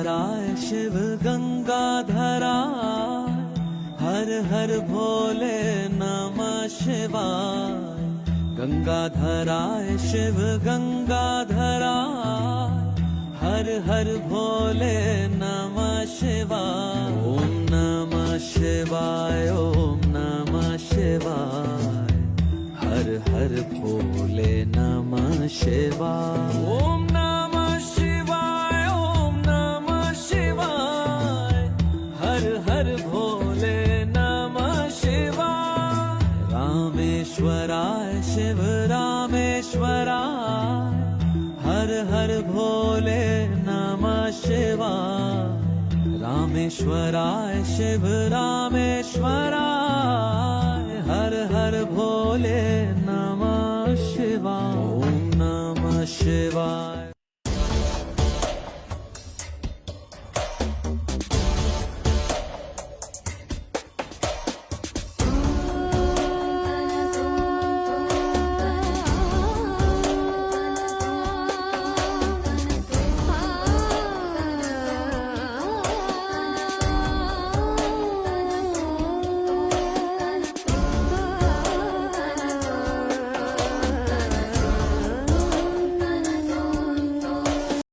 रामेश्वराय शिव गंगाधराय हर हर भोले नमः शिवाय। गंगाधराय शिव गंगाधराय हर हर भोले नमः शिवाय। ओम नमः शिवाय ओम नमः शिवाय हर हर भोले नमः शिवाय। ओम नमः शिवाय ओम नमः शिवाय हर हर भोले नमः शिवाय। रामेश्वराय शिव रामेश्वराय हर हर भोले नमः शिवाय। रामेश्वराय शिव रामेश्वराय हर हर भोले